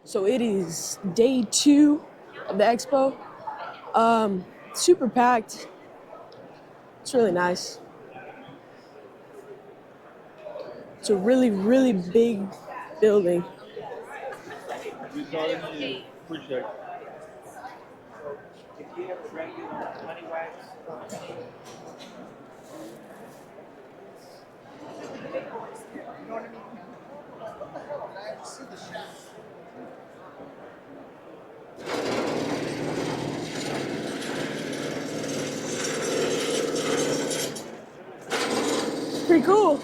So it is day 2 of the expo. Super packed. It's really nice. It's a really, really big building. Appreciate it. Pretty cool.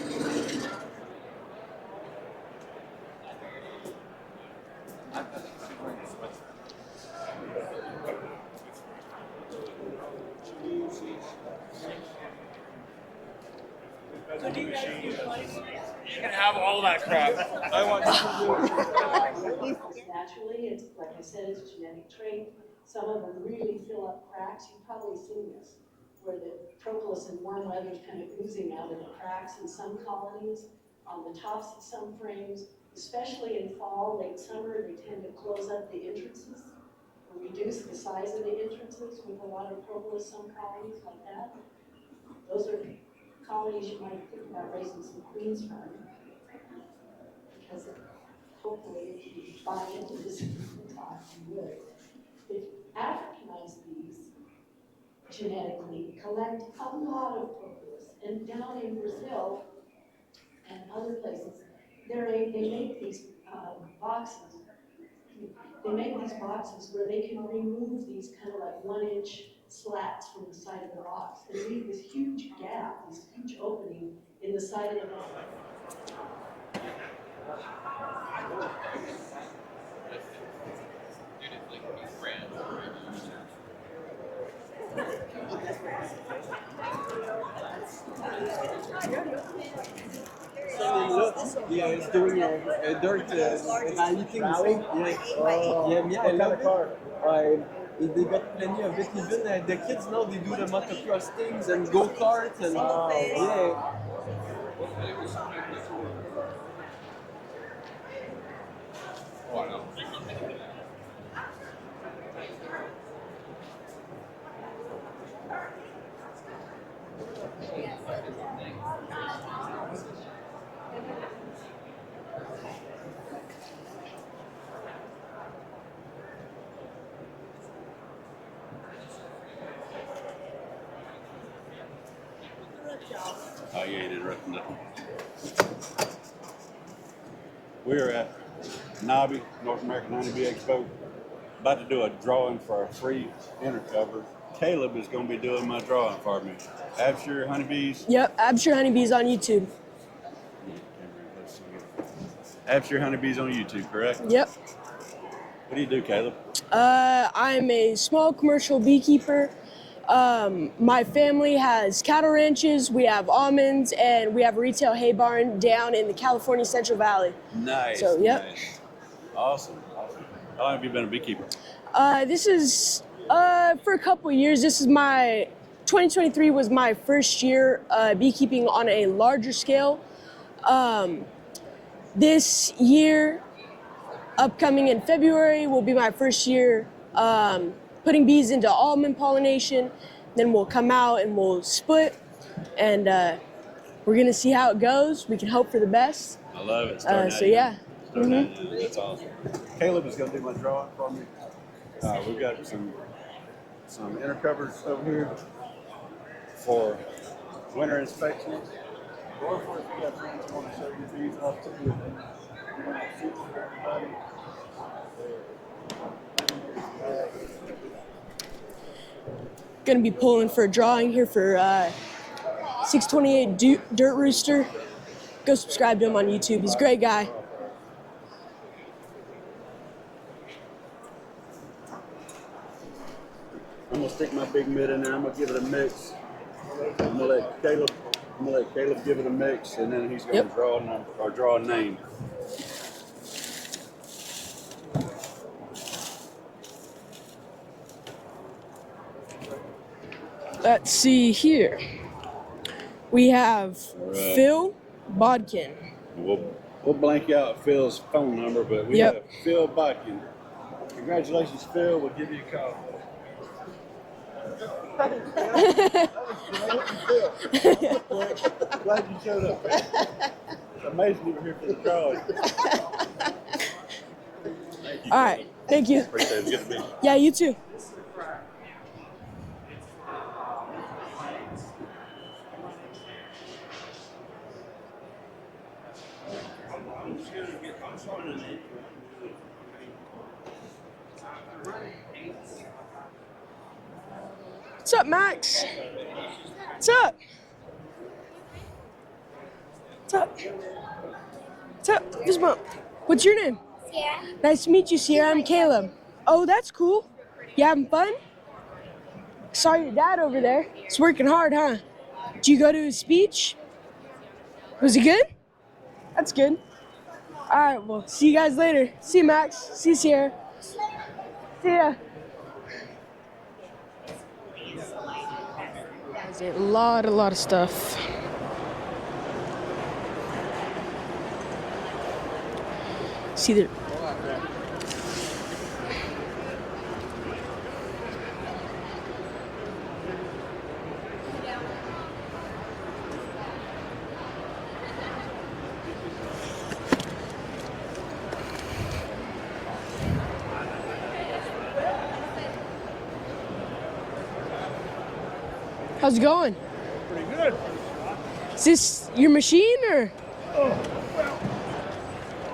You can have all that crap. I want Naturally, it's like I said, it's a genetic trait. Some of them really fill up cracks. You've probably seen this, where the propolis and warm weather is kind of oozing out of the cracks in some colonies, on the tops of some frames, especially in fall, late summer, they tend to close up the entrances or reduce the size of the entrances with a lot of propolis, some colonies like that. Those are colonies you might think about raising some queens from, because hopefully if you buy into this talk, you would. If Africanize these genetically, collect a lot of propolis, and down in Brazil and other places, they make these boxes. They make these boxes where they can remove these kind of like 1-inch slats from the side of the box and leave this huge gap, this huge opening in the side of the box. Yeah, it's doing a dirt evaluating. They got plenty of it. Even the kids now, they do the motocross things and go-karts and yeah. Oh, you ain't interrupting nothing. We're at North American Honeybee Expo. About to do a drawing for a free intercover. Caleb is going to be doing my drawing for me. Absher Honeybees. Yep, Absher Honeybees on YouTube. Absher Honeybees on YouTube, correct? Yep. What do you do, Caleb? I'm a small commercial beekeeper. My family has cattle ranches, we have almonds, and we have a retail hay barn down in the California Central Valley. Nice. So, yep. Nice. Awesome. How long have you been a beekeeper? This is for a couple of years. 2023 was my first year beekeeping on a larger scale. This year, upcoming in February, will be my first year putting bees into almond pollination. Then we'll come out and we'll split, and we're gonna see how it goes. We can hope for the best. I love it. So yeah. That's awesome. Caleb is going to do my drawing for me. We've got some inner covers over here for winter inspection. Or for if you got friends who want to show you these off too. Gonna be pulling for a drawing here for 628 Dirt Rooster. Go subscribe to him on YouTube. He's a great guy. I'm gonna stick my big mitt in there. I'm gonna give it a mix. I'm gonna let Caleb give it a mix, and then he's gonna draw a name. Let's see here. We have Phil Bodkin. we'll blank out Phil's phone number, but we Yep. have Phil Botkin. Congratulations, Phil. We'll give you a call. Glad you showed up, man. It's amazing you were here for the drawing. Thank you. All right. Thank you. Appreciate it. Good to meet you. Yeah, you too. What's up, Max? What's up? What's up? What's up? Fist bump. What's your name? Sierra. Nice to meet you, Sierra. I'm Caleb. Oh, that's cool. You having fun? Saw your dad over there. He's working hard, huh? Did you go to his speech? Was it good? That's good. All right, well, see you guys later. See you, Max. See you, Sierra. See ya. There's a lot of stuff. See there. How's it going? Pretty good. Is this your machine or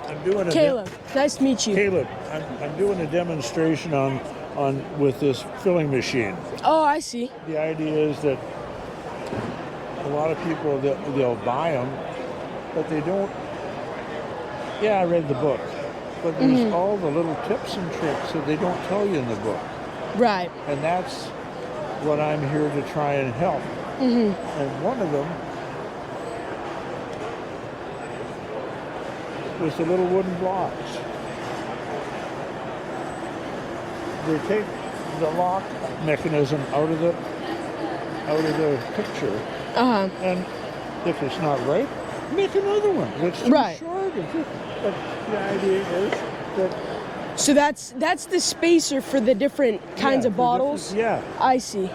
I'm doing a Caleb? Nice to meet you. Caleb, I'm doing a demonstration on with this filling machine. Oh, I see. The idea is that a lot of people they'll buy them, but they don't. Yeah, I read the book, but there's all the little tips and tricks that they don't tell you in the book, Right. and that's what I'm here to try and help. And one of them was the little wooden blocks. They take the lock mechanism out of the picture, and if it's not right, make another one. It's too Right. short. But the idea is that So that's the spacer for the different kinds of the bottles. different- Yeah. I see.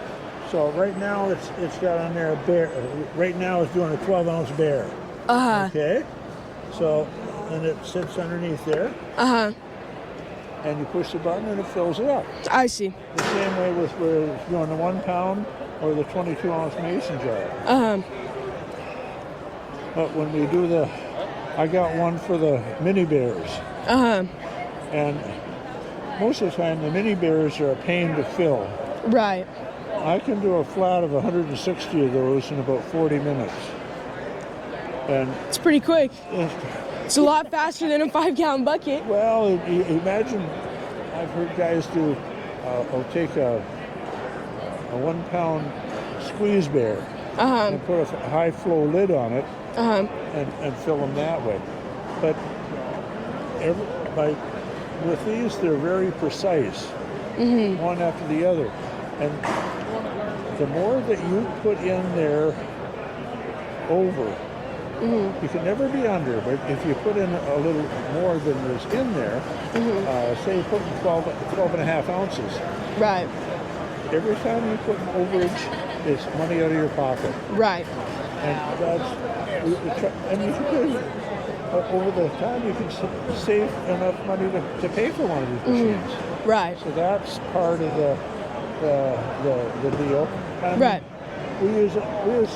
So right now it's got on there a bear. Right now it's doing a 12-ounce bear. Okay. So and it sits underneath there, and you push the button and it fills it up. I see. The same way with where it's doing the 1 pound or the 22-ounce mason jar. But when we do I got one for the mini bears, and most of the time the mini bears are a pain to fill. Right. I can do a flat of 160 of those in about 40 minutes. And It's pretty quick. It's a lot faster than a 5-gallon bucket. well, imagine, I've heard guys do, I'll take a 1 pound squeeze bear and put a high flow lid on it and fill them that way. But with these, they're very precise, one after the other. And the more that you put in there over, you can never be under, but if you put in a little more than is in there, say you put in 12 and a half ounces, Right. every time you put an overage, it's money out of your pocket. Right. And you can do, over the time you can save enough money to pay for one of these machines. Right. So that's part of the deal. And Right. We use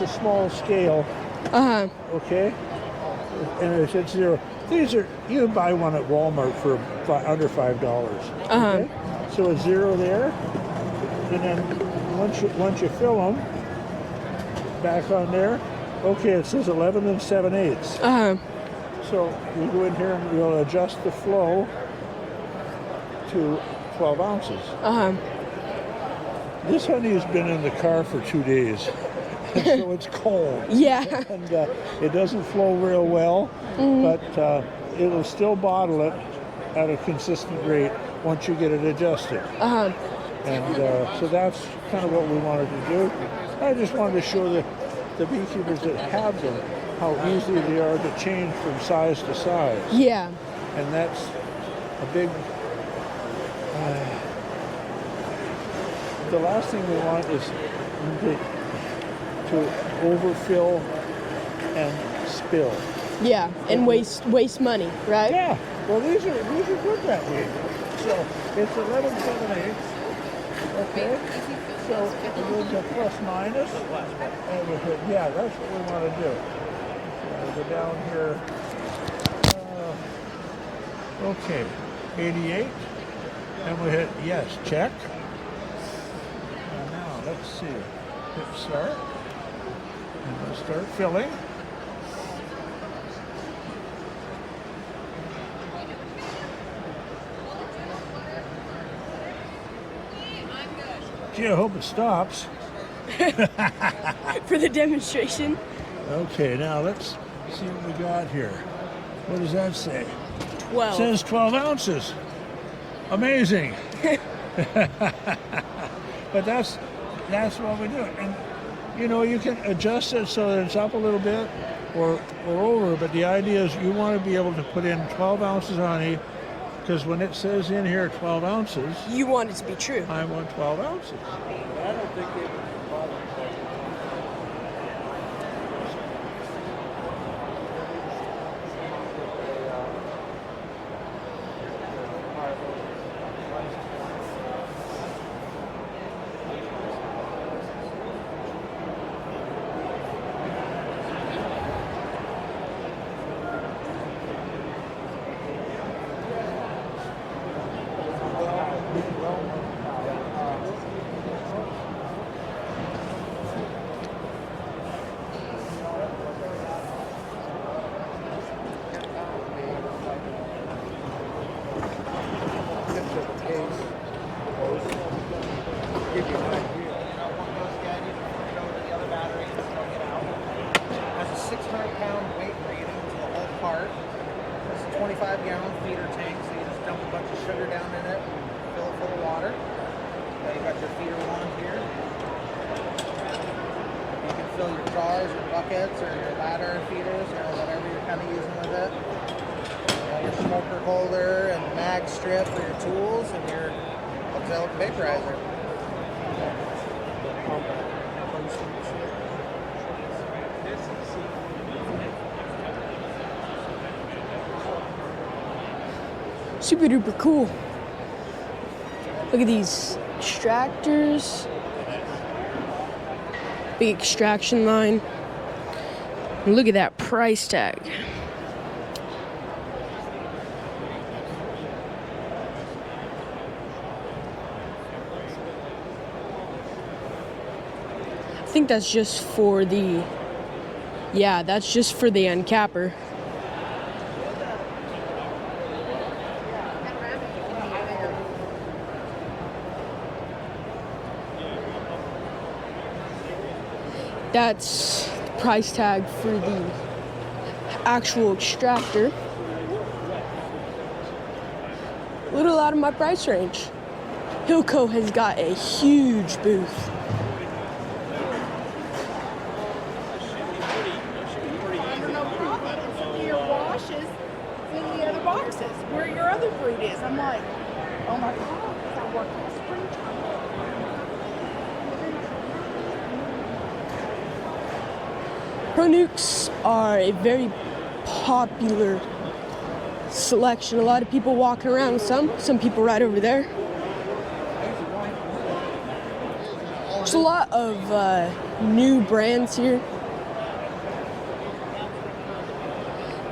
a small scale. Okay. And it's zero. These are, you buy one at Walmart for under $5. Okay. So it's zero there, and then once you fill them, back on there. Okay, it says 11 7/8. So we go in here and we'll adjust the flow to 12 ounces. This honey has been in the car for 2 days, and so it's cold. Yeah. And it doesn't flow real well, but it will still bottle it at a consistent rate once you get it adjusted. And so that's kind of what we wanted to do. I just wanted to show the beekeepers that have them how easy they are to change from size to size. Yeah. And that's a big. The last thing we want is to overfill and spill. Yeah, and waste money, right? Yeah. Well, these are good that way. So it's 11.78. Okay. So there's a plus minus. And we hit, yeah, that's what we want to do. So go down here. Okay, 88. And we hit yes, check. And now let's see. Hit start. And we'll start filling. Gee, I hope it stops. For the demonstration. Okay, now let's see what we got here. What does that say? 12. It says 12 ounces. Amazing. But that's what we do. And you know, you can adjust it so that it's up a little bit or over, but the idea is you want to be able to put in 12 ounces of honey, because when it says in here 12 ounces, You want it to be true. I want 12 ounces. I don't think they would bother. Has a 600-pound weight rating to the whole cart. It's a 25-gallon feeder tank, so you just dump a bunch of sugar down in it and fill it full of water. Then you got your feeder wand here. You can fill your jars or buckets or your ladder feeders or whatever you're kind of using with it. Your smoker holder and mag strip for your tools and your auxiliary vaporizer. Super duper cool. Look at these extractors. Big extraction line. And look at that price tag. I think that's just for the, yeah, that's just for the uncapper. That's the price tag for the actual extractor. A little out of my price range. Hilco has got a huge booth. Under no problem. Some of your washes in the other boxes where your other fruit is. I'm like, oh my God, I work in the springtime. Pro Nukes are a very popular selection. A lot of people walking around with some people right over there. There's a lot of new brands here.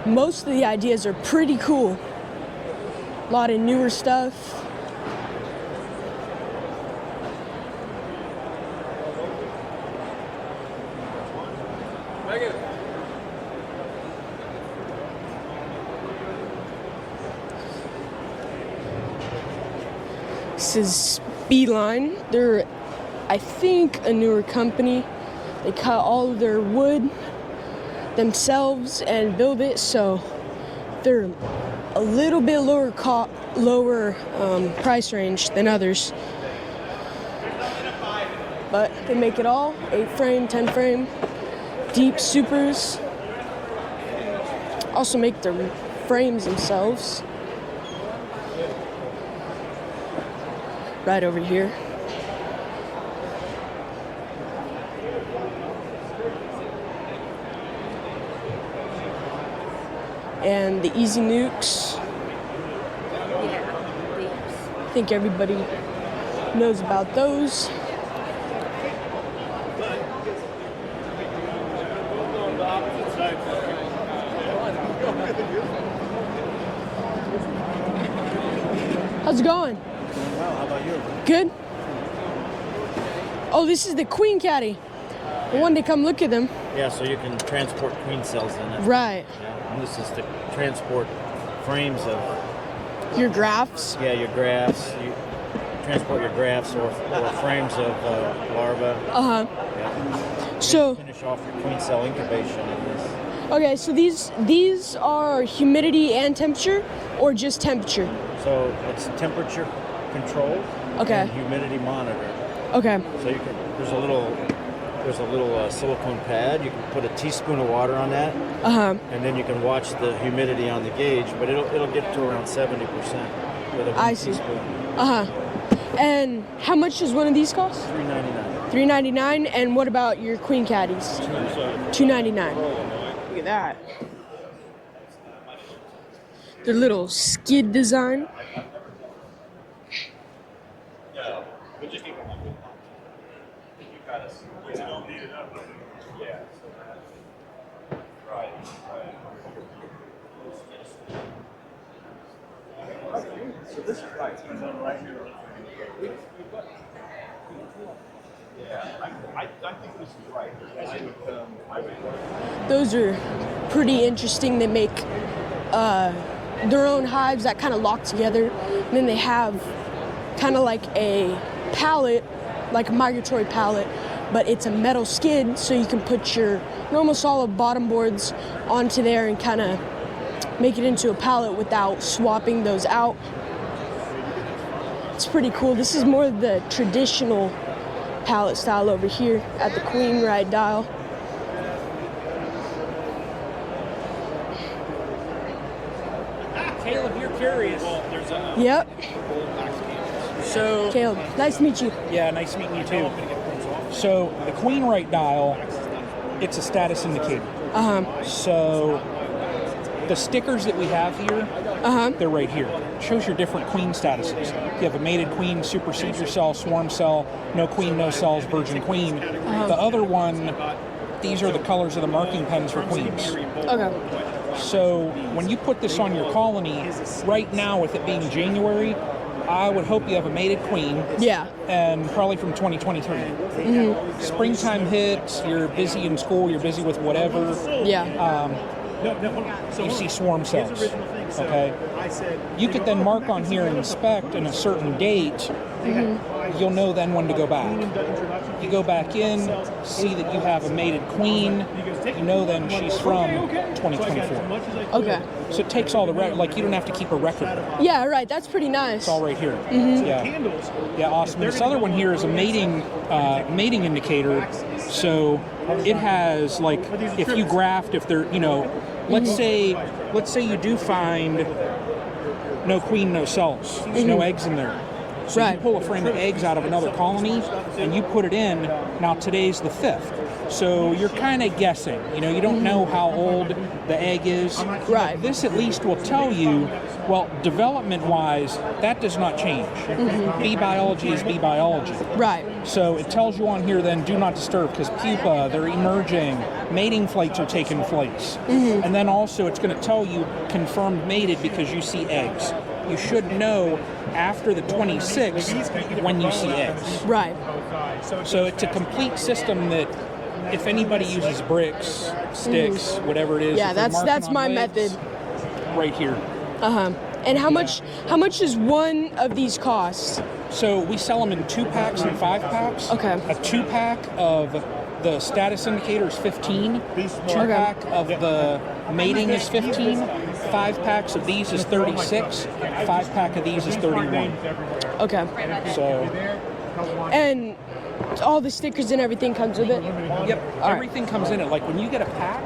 Most of the ideas are pretty cool. A lot of newer stuff. This is Beeline. They're, I think, a newer company. They cut all of their wood themselves and build it, so they're a little bit lower price range than others. But they make it all, 8 frame, 10 frame, deep supers. also make the frames themselves. Right over here. And the Easy Nukes. I think everybody knows about those. How's it going? Well, how about you? Good? Oh, this is the Queen Caddy. I wanted to come look at them. Yeah, so you can transport queen cells in it. Right. Yeah, and this is to transport frames of, Your graphs. yeah, your graphs. You transport your graphs or frames of larvae. Uh-huh. Yeah. So, Finish off your queen cell incubation in this. okay, so these are humidity and temperature, or just temperature? So it's temperature controlled Okay. and humidity monitored. Okay. So you can there's a little silicone pad. You can put a teaspoon of water on that, and then you can watch the humidity on the gauge. But it'll get to around 70% with a I see. teaspoon. And how much does one of these cost? $3.99. $3.99. And what about your Queen Caddies? $2.99. Look at that. The little skid design. So this is right. Right here. Yeah, I think this is right. Those are pretty interesting. They make their own hives that kind of lock together. And then they have kind of like a pallet, like a migratory pallet, but it's a metal skid, so you can put your normal solid bottom boards onto there and kind of make it into a pallet without swapping those out. It's pretty cool. This is more the traditional pallet style over here at the Queen Ride Dial. Caleb, you're curious. Yep. So, Caleb, nice to meet you. yeah, nice meeting you too. So, the Queen Right dial, it's a status indicator. So, the stickers that we have here, they're right here. It shows your different queen statuses. You have a mated queen, supersede your cell, swarm cell, no queen, no cells, virgin queen. The other one, these are the colors of the marking pens for queens. Okay. So when you put this on your colony, right now with it being January, I would hope you have a mated queen. Yeah. And probably from 2023. Springtime hits, you're busy in school, you're busy with whatever. Yeah. You see swarm cells. Okay. You could then mark on here and inspect in a certain date. You'll know then when to go back. You go back in, see that you have a mated queen. You know then she's from 2024. Okay. So it takes all the like you don't have to keep a record of it. Yeah, right. That's pretty nice. It's all right here. Yeah, awesome. This other one here is a mating indicator. So it has like if you graft, if they're let's say you do find no queen, no cells, there's no eggs in there. So you pull a frame of eggs out of another colony and you put it in. Now today's the 5th. So you're kind of guessing, you don't know how old the egg is. Right. This at least will tell you, well, development-wise, that does not change. Bee biology is bee biology. Right. So it tells you on here then, do not disturb, because pupa, they're emerging, mating flights are taking place. And then also it's going to tell you confirmed mated because you see eggs. You should know after the 26th when you see eggs. Right. So it's a complete system that if anybody uses bricks, sticks, whatever it is, Yeah, if they're marking that's on my legs, method. right here. And how much does one of these cost? So we sell them in 2-packs and 5-packs. Okay. A 2-pack of the status indicator is 15. 2-pack of the mating is 15. 5-packs of these is 36. 5-pack of these is 31. Okay. So, And all the stickers and everything comes with it? yep, everything comes in it. Like when you get a pack,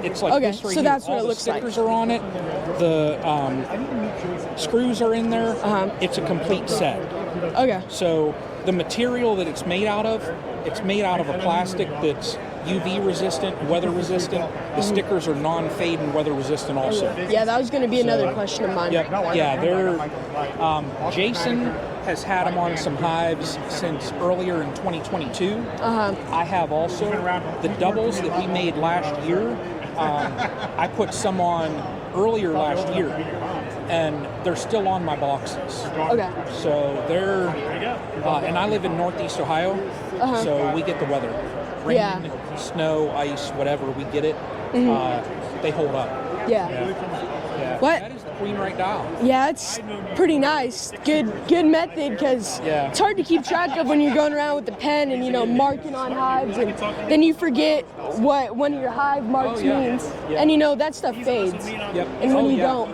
It's like Okay, this right so here. that's what All it the looks like. stickers are on it. The screws are in there. It's a complete set. Okay. So the material that it's made out of a plastic that's UV resistant, weather resistant. The stickers are non-fade and weather resistant also. Yeah, that was going to be another question of mine. Yep. Yeah, they're. Jason has had them on some hives since earlier in 2022. I have also the doubles that we made last year. I put some on earlier last year, and they're still on my boxes. Okay. So they're, and I live in Northeast Ohio, so we get the weather. Rain, snow, ice, whatever, we get it. They hold up. Yeah. Yeah. What? That is the queen right dial. Yeah, it's pretty nice. Good method, because it's hard to keep track of when you're going around with the pen and, you know, marking on hives, and then you forget what one of your hive marks means. And, you know, that stuff fades. And when you don't,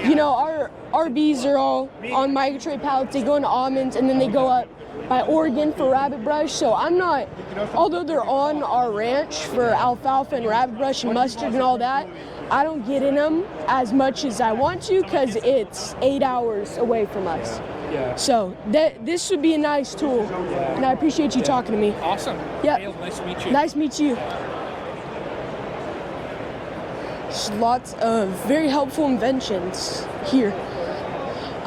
you know, our bees are all on migratory pallets. They go into almonds, and then they go up by Oregon for rabbit brush. So I'm not, although they're on our ranch for alfalfa and rabbit brush and mustard and all that, I don't get in them as much as I want to, because it's 8 hours away from us. So this would be a nice tool, and I appreciate you talking to me. Awesome. Yeah. Nice to meet you. Nice to meet you. There's lots of very helpful inventions here.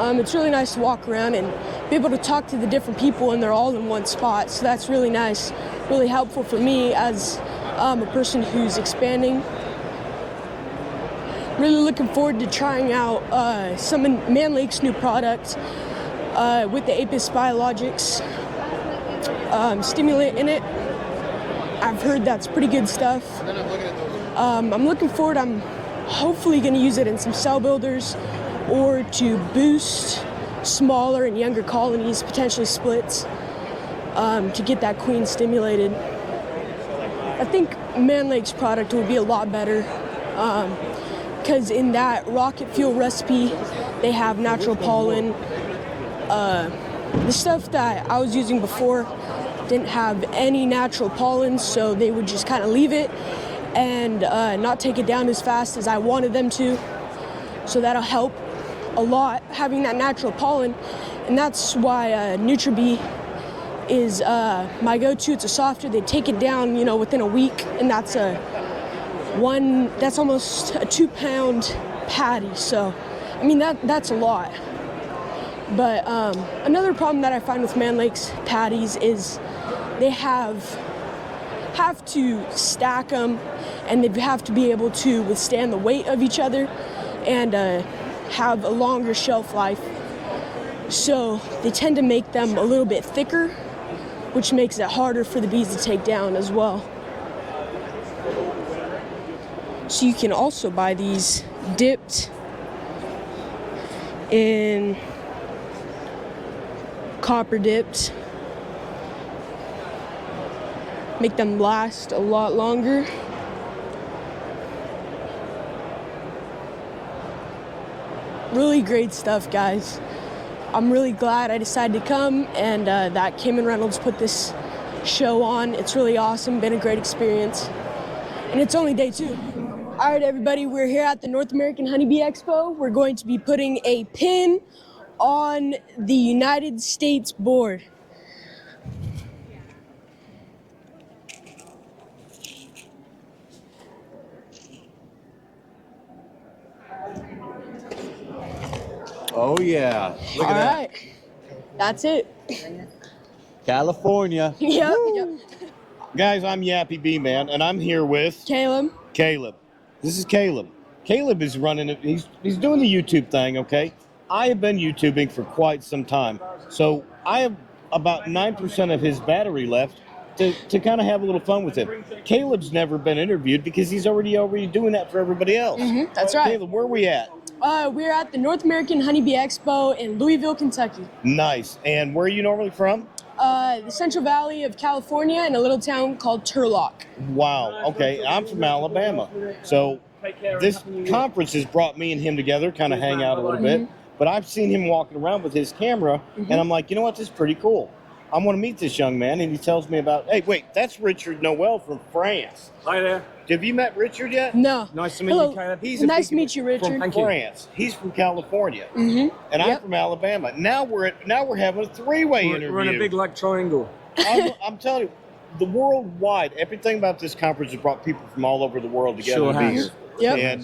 It's really nice to walk around and be able to talk to the different people, and they're all in one spot. So that's really nice, really helpful for me as a person who's expanding. Really looking forward to trying out some of Man Lake's new products with the Apis Biologics stimulant in it. I've heard that's pretty good stuff. I'm looking forward. I'm hopefully going to use it in some cell builders, or to boost smaller and younger colonies, potentially splits, to get that queen stimulated. I think Man Lake's product will be a lot better, because in that rocket fuel recipe, they have natural pollen. The stuff that I was using before didn't have any natural pollen, so they would just kind of leave it and not take it down as fast as I wanted them to. So that'll help a lot, having that natural pollen, and that's why NutriBee is my go-to. It's a softer. They take it down, you know, within a week, and that's almost a 2-pound patty. So, I mean, that's a lot. But another problem that I find with Man Lake's patties is they have to stack them, and they have to be able to withstand the weight of each other, and have a longer shelf life. So they tend to make them a little bit thicker, which makes it harder for the bees to take down as well. So you can also buy these dipped in copper dipped. Make them last a lot longer. Really great stuff, guys. I'm really glad I decided to come, and that Kim and Reynolds put this show on. It's really awesome, been a great experience. And it's only day 2. All right, everybody, we're here at the North American Honeybee Expo. We're going to be putting a pin on the United States board. Oh yeah, look All at that. right, that's it. California. Yep. Guys, I'm Yappy B Man, and I'm here with Caleb. This is Caleb. Caleb is running it. He's doing the YouTube thing. Okay, I have been YouTubing for quite some time, so I have about 9% of his battery left to kind of have a little fun with him. Caleb's never been interviewed because he's already doing that for everybody else. That's right. Caleb, where are we at? We're at the North American Honeybee Expo in Louisville, Kentucky. Nice. And where are you normally from? The Central Valley of California, in a little town called Turlock. Wow. Okay. I'm from Alabama. So this conference has brought me and him together, kind of hang out a little bit. But I've seen him walking around with his camera, and I'm like, you know what? This is pretty cool. I want to meet this young man. And he tells me about, hey, wait, that's Richard Noel from France. Hi there. Have you met Richard yet? No. Nice to meet Hello. you, Caleb. He's a Nice to big- meet you, Richard. From Thank you. France. He's from California, Mm-hmm. and I'm Yep. from Alabama. Now we're having a three-way interview. We're in a big like triangle. I'm telling you, the worldwide, everything about this conference has brought people from all over the world together Sure to be has. here. Yep.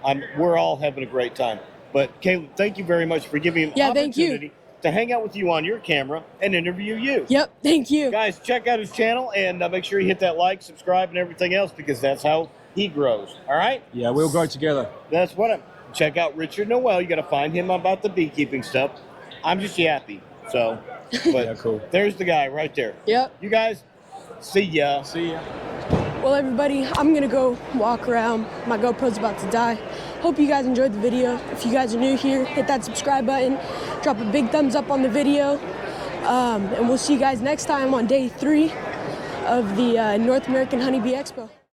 And we're all having a great time. But Caleb, thank you very much for giving me an Yeah, thank you. opportunity to hang out with you on your camera and interview you. Yep. Thank you. Guys, check out his channel and make sure you hit that like, subscribe, and everything else because that's how he grows. All right? Yeah, we'll go together. That's what I'm. Check out Richard Noel. You got to find him about the beekeeping stuff. I'm just yappy. So, but Yeah, cool. there's the guy right there. Yep. You guys, see ya. See ya. Well, everybody, I'm gonna go walk around. My GoPro's about to die. Hope you guys enjoyed the video. If you guys are new here, hit that subscribe button. Drop a big thumbs up on the video. And we'll see you guys next time on day 3 of the North American Honeybee Expo.